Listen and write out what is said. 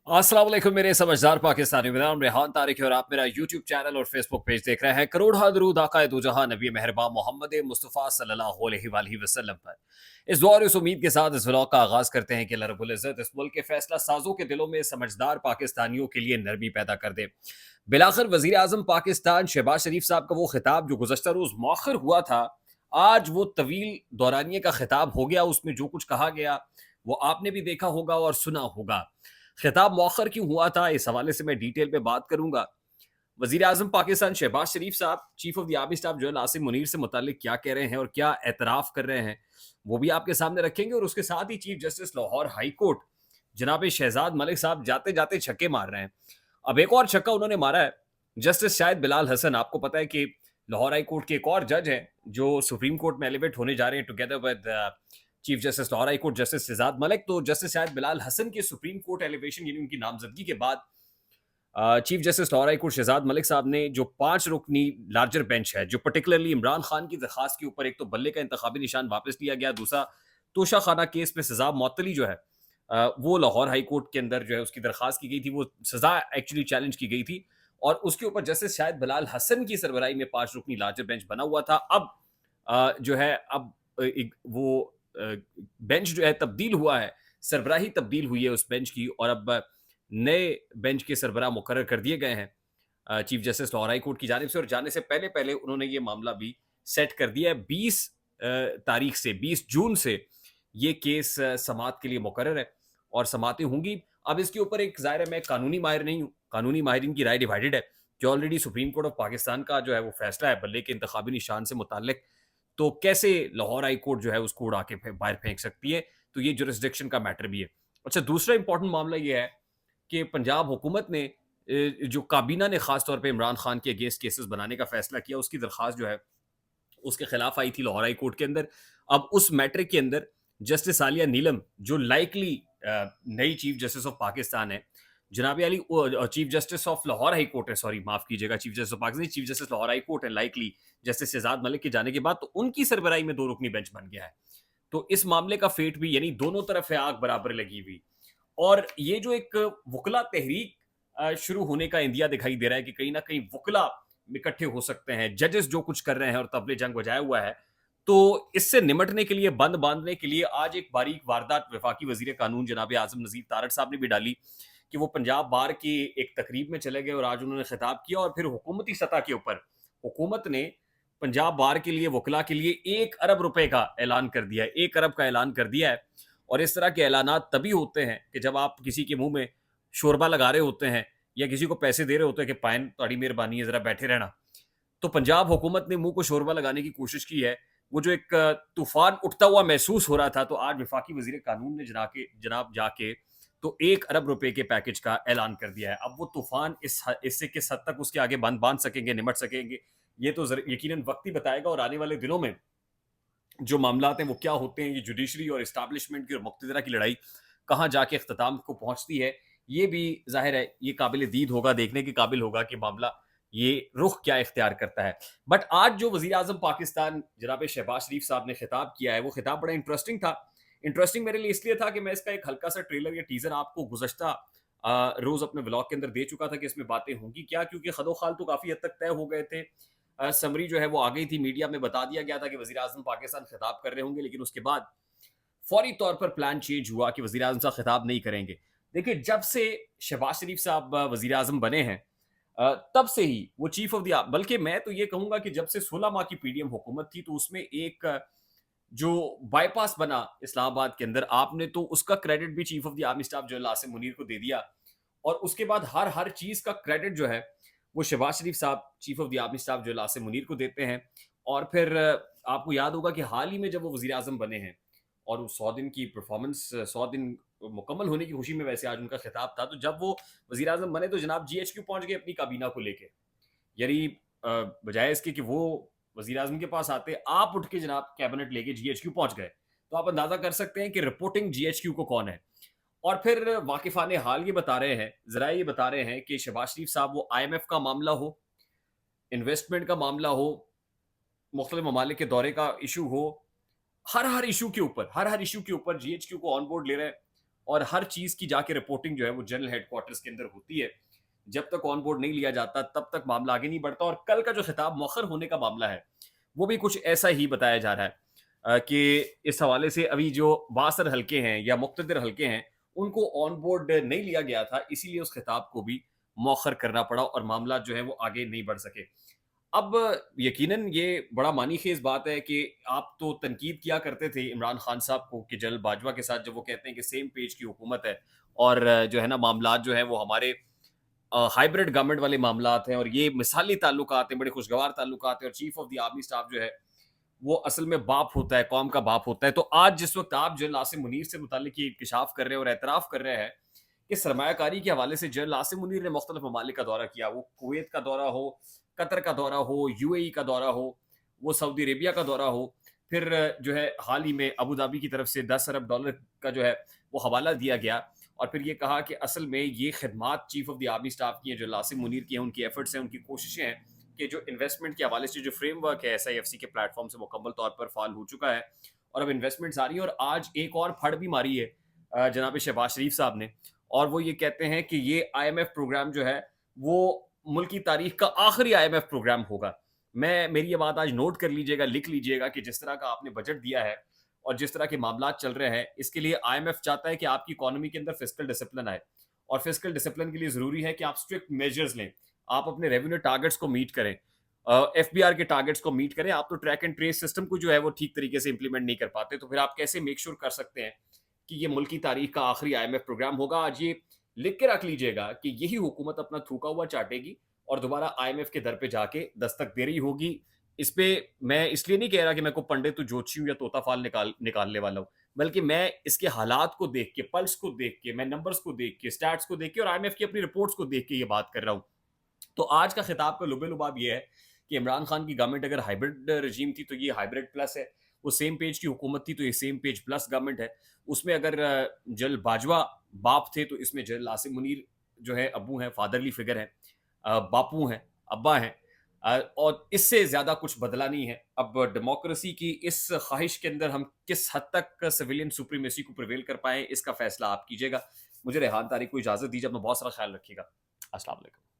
अस्सलाम वालेकुम मेरे समझदार पाकिस्तानी, मेरा नाम रेहान तारिक है और आप मेरा यूट्यूब चैनल और फेसबुक पेज देख रहे हैं। करोड़ हा दरूद आका दो जहां नबी मेहरबान मोहम्मद मुस्तफ़ा सल्लल्लाहु अलैहि वसल्लम पर। इस दुआ और इस उम्मीद के साथ इस व्लॉग का आगाज करते हैं कि अल्लाह रब्बुल इज़्ज़त इस मुल्क के फैसला साजों के दिलों में समझदार पाकिस्तानियों के लिए नरमी पैदा कर दे। बिलाखिर वजीर आजम पाकिस्तान शहबाज शरीफ साहब का वो खिताब जो गुज़श्ता रोज़ मौखर हुआ था, आज वो तवील दौरानिए का खिताब हो गया। उसमें जो कुछ कहा गया वो आपने भी देखा होगा और सुना होगा। खिताब मौखर क्यों हुआ था, इस हवाले से मैं डिटेल में बात करूंगा। वजीर आजम पाकिस्तान शहबाज शरीफ साहब chief of the army staff जो है आसिम मुनीर से मुतालिक क्या कह रहे हैं और क्या एतराफ़ कर रहे हैं, वो भी आपके सामने रखेंगे। और उसके साथ ही chief justice Lahore high court जनाब शहजाद मलिक साहब जाते जाते छक्के मार रहे हैं। अब एक और छक्का उन्होंने मारा है, जस्टिस शाहिद बिलाल हसन। आपको पता है कि लाहौर हाई कोर्ट के एक और जज हैं जो सुप्रीम कोर्ट में एलिवेट होने जा रहे हैं together with chief justice Lahore high court justice Shahzad Malik. तो जस्टिस शाहिद बिलाल हसन के सुप्रीम कोर्ट एलिवेशन यानी उनकी नामजदगी के बाद chief justice Lahore high court Shahzad Malik साहब ने जो 5 रुकनी लार्जर बेंच है, जो पर्टिकुलरली इमरान खान की दरखास्त के ऊपर एक तो बल्ले का इंतखाबी निशान वापस लिया गया, दूसरा तोशा खाना केस में सजा मुअत्तली जो है वो लाहौर हाई कोर्ट के अंदर जो है उसकी दरखास्त की गई थी, वो सजा एक्चुअली चैलेंज की गई थी। और उसके ऊपर जस्टिस शाहिद बिलाल हसन की सरबराही में 5 रुकनी लार्जर बेंच बना हुआ था। अब जो है अब वो बेंच जो है तब्दील हुआ है, सरबराही तब्दील हुई है उस बेंच की और अब नए बेंच के सरबराह मुकर्रर कर दिए गए हैं chief justice Lahore high court की जानिब से। और जाने से पहले पहले उन्होंने ये मामला भी सेट कर दिया है। 20 तारीख से 20 जून से ये केस समाअत के लिए मुकर्रर है और समातें होंगी। अब इसके ऊपर एक ज़ाहिर है, मैं कानूनी माहिर नहीं हूँ, कानूनी माहिरीन की राय डिवाइडेड है कि already supreme court of Pakistan का जो है वो फैसला है बल्ले के इंतखाबी निशान से मुताल्लिक। तो कैसे लाहौर हाई कोर्ट जो है उसको उड़ा के बाहर फेंक सकती है, तो ये जुरिस्डिक्शन का मैटर भी है। अच्छा, दूसरा इंपॉर्टेंट मामला ये है कि पंजाब हुकूमत ने जो काबीना ने खास तौर पे इमरान खान के अगेंस्ट केसेस बनाने का फैसला किया, उसकी दरखास्त जो है उसके खिलाफ आई थी लाहौर हाई कोर्ट के अंदर। अब उस मैटर के अंदर जस्टिस आलिया नीलम जो लाइकली नई चीफ जस्टिस ऑफ पाकिस्तान है, जनाब Ali chief justice of Lahore high court है, सॉरी माफ कीजिएगा, chief justice of Pakistan chief justice Lahore high court है लाइकली जस्टिस शहजाद मलिक के जाने के बाद, तो उनकी सरबराही में 2 रुकनी बेंच बन गया है। तो इस मामले का फेट भी यानी दोनों तरफ है आग बराबर लगी हुई। और ये जो एक वकला तहरीक शुरू होने का इंदिया दिखाई दे रहा है कि कहीं ना कहीं वकला इकट्ठे हो सकते हैं, जजेस जो कुछ कर रहे हैं और तबले जंग बजाया हुआ है। तो इससे निमटने के लिए, बंद बांधने के लिए आज एक बारीक वारदात वफाकी वजीर कानून जनाब आजम नजीर तारड़ साहब ने भी डाली कि वो पंजाब बार की एक तकरीब में चले गए और आज उन्होंने खिताब किया और फिर हुकूमती सतह के ऊपर हुकूमत ने पंजाब बार के लिए, वकला के लिए 1 अरब रुपए का ऐलान कर दिया है, 1 अरब का ऐलान कर दिया है। और इस तरह के ऐलानात तभी होते हैं कि जब आप किसी के मुंह में शोरबा लगा रहे होते हैं या किसी को पैसे दे रहे होते हैं कि पाइन थोड़ी मेहरबानी है, जरा बैठे रहना। तो पंजाब हुकूमत ने मुंह को शोरबा लगाने की कोशिश की है। वो जो एक तूफान उठता हुआ महसूस हो रहा था, तो आज वफाकी वजीर कानून ने जनाब जाके तो 1 अरब रुपए के पैकेज का ऐलान कर दिया है। अब वो तूफान इससे किस हद तक उसके आगे बांध बांध सकेंगे, निमट सकेंगे, ये तो यकीनन वक्त ही बताएगा। और आने वाले दिनों में जो मामलात हैं वो क्या होते हैं, ये जुडिशरी और इस्टेब्लिशमेंट की और मुक्तदरा की लड़ाई कहाँ जाके अख्ताम को पहुंचती है, ये भी जाहिर है ये काबिल दीद होगा, देखने के काबिल होगा कि मामला ये रुख क्या इख्तियार करता है। बट आज जो वजीर आजम पाकिस्तान जनाब शहबाज शरीफ साहब ने खिताब किया है, वो खिताब बड़ा इंटरेस्टिंग था। इंटरेस्टिंग मेरे लिए इसलिए था कि मैं इसका एक हल्का सा ट्रेलर या टीजर आपको गुजश्ता रोज अपने ब्लॉग के अंदर दे चुका था कि इसमें बातें होंगी क्या, क्योंकि खदोखाल तो काफी हद तक तय हो गए थे। समरी जो है वो आ गई थी, मीडिया में बता दिया गया था कि वजीर आजम पाकिस्तान खिताब कर रहे होंगे, लेकिन उसके बाद फौरी तौर पर प्लान चेंज हुआ कि वजीर आजम साहब खिताब नहीं करेंगे। देखिए, जब से शहबाज शरीफ साहब वजीर आजम बने हैं, तब से ही वो चीफ ऑफ द, बल्कि मैं तो ये कहूंगा कि जब से 16 माह की पीडीएम हुकूमत थी, तो उसमें एक जो बाईपास बना इस्लामाबाद के अंदर, आपने तो उसका क्रेडिट भी chief of the army staff जो आसिम मुनीर को दे दिया। और उसके बाद हर हर चीज का क्रेडिट जो है वो शहबाज शरीफ साहब chief of the army staff जो आसिम मुनीर को देते हैं। और फिर आपको याद होगा कि हाल ही में जब वो वजीर आजम बने हैं और वो 100 दिन की परफॉर्मेंस, 100 दिन मुकम्मल होने की खुशी में वैसे आज उनका खिताब था, तो जब वो वजीर आजम बने तो जनाब जीएचक्यू पहुंच गए अपनी काबीना को लेके। यानी बजाय इसके कि वो वजीर आजम के पास आते, आप उठ के जनाब कैबिनेट लेके जीएचक्यू पहुंच गए। तो आप अंदाजा कर सकते हैं कि रिपोर्टिंग जीएचक्यू को कौन है। और फिर वाकिफान हाल ये बता रहे हैं, जरा ये बता रहे हैं कि शहबाज शरीफ साहब, वो आईएमएफ का मामला हो, इन्वेस्टमेंट का मामला हो, मुख्तलिफ ममालिक के दौरे का इशू हो, हर हर इशू के ऊपर, हर हर इशू के ऊपर जीएचक्यू को ऑन बोर्ड ले रहे हैं। और हर चीज़ की जाके रिपोर्टिंग जो है वो जनरल हेडक्वार्टर्स के अंदर होती है। जब तक ऑन बोर्ड नहीं लिया जाता तब तक मामला आगे नहीं बढ़ता और कल का जो खिताब मौखर होने का मामला है, वो भी कुछ ऐसा ही बताया जा रहा है कि इस हवाले से अभी जो बासर हलके हैं या मुक्तदिर हलके हैं, उनको ऑन बोर्ड नहीं लिया गया था, इसीलिए उस खिताब को भी मौखर करना पड़ा और मामला जो है वो आगे नहीं बढ़ सके। अब यकीनन ये बड़ा मानीखेज़ बात है कि आप तो तनकीद किया करते थे इमरान खान साहब को कि जनरल बाजवा के साथ जब वो कहते हैं कि सेम पेज की हुकूमत है और जो है ना मामलात जो है वो हमारे हाइब्रिड गवर्नमेंट वाले मामलात हैं और ये मिसाली ताल्लुकात हैं, बड़े खुशगवार ताल्लुकात हैं और chief of the army staff जो है, वो असल में बाप होता है, कौम का बाप होता है। तो आज जिस वक़्त आप जनरल आसिम मुनीर से मुताल्लिक ये इंकशाफ कर रहे हैं और एतराफ़ कर रहे हैं कि सरमायाकारी के हवाले से जनरल आसिम मुनीर ने मुख्तलिफ ममालिक का दौरा किया, वो कुवैत का दौरा हो, कतर का दौरा हो, यूएई का दौरा हो, वो सऊदी अरेबिया का दौरा हो, फिर जो है हाल ही में अबू धाबी की तरफ से $10 अरब का जो है वो हवाला दिया गया और फिर ये कहा कि असल में ये खिदमात chief of the army staff की हैं, जो आसिम मुनीर की हैं, उनकी एफर्ट्स हैं, उनकी कोशिशें हैं कि जो इन्वेस्टमेंट के हवाले से जो फ्रेमवर्क है एसआईएफसी के प्लेटफॉर्म से मुकम्मल तौर पर फाल हो चुका है और अब इन्वेस्टमेंट्स आ रही हैं और आज एक और फड़ भी मारी है जनाब शहबाज शरीफ साहब ने और वो ये कहते हैं कि ये आईएमएफ प्रोग्राम जो है वो मुल्क की तारीख का आखिरी आईएमएफ प्रोग्राम होगा। मेरी ये बात आज नोट कर लीजिएगा, लिख लीजिएगा कि जिस तरह का आपने बजट दिया है और जिस तरह के मामलात चल रहे हैं, इसके लिए आईएमएफ चाहता है कि आपकी इकोनॉमी के अंदर फिस्कल डिसिप्लिन आए और फिस्कल डिसिप्लिन के लिए ज़रूरी है कि आप स्ट्रिक्ट मेजर्स लें। आप अपने रेवेन्यू टारगेट्स को मीट करें। एफबीआर के टारगेट्स को मीट करें। आप तो ट्रैक एंड ट्रेस सिस्टम को जो है वो ठीक तरीके से इंप्लीमेंट नहीं कर पाते, तो फिर आप कैसे मेक श्योर कर सकते हैं कि ये मुल्क की तारीख का आखिरी आईएमएफ प्रोग्राम होगा। आज ये लिख के रख लीजिएगा कि यही हुकूमत अपना थूका हुआ चाटेगी और दोबारा आईएमएफ के दर पे जाके दस्तक दे रही होगी। इस पे मैं इसलिए नहीं कह रहा कि मैं कोई पंडित ज्योतिषी हूँ या तोता फाल निकालने वाला हूँ, बल्कि मैं इसके हालात को देख के, पल्स को देख के, मैं नंबर्स को देख के, स्टैट्स को देख के और आईएमएफ की अपनी रिपोर्ट्स को देख के ये बात कर रहा हूँ। तो आज का खिताब का लुबे-लुबाब ये है कि इमरान खान की गवर्नमेंट अगर हाइब्रिड रेजीम थी तो ये हाइब्रिड प्लस है। वो सेम पेज की हुकूमत थी तो ये सेम पेज प्लस गवर्नमेंट है। उसमें अगर जनरल बाजवा बाप थे तो इसमें जनरल आसिम मुनीर जो है अब्बू हैं, फादरली फिगर हैं, बापू हैं, अब्बा हैं। और इससे ज़्यादा कुछ बदला नहीं है। अब डेमोक्रेसी की इस ख़्वाहिश के अंदर हम किस हद तक सिविलियन सुप्रीमेसी को प्रिवेल कर पाएँ, इसका फ़ैसला आप कीजिएगा। मुझे रेहान तारिक को इजाज़त दीजिए। अपना बहुत सारा ख़्याल रखिएगा। अस्सलाम वालेकुम।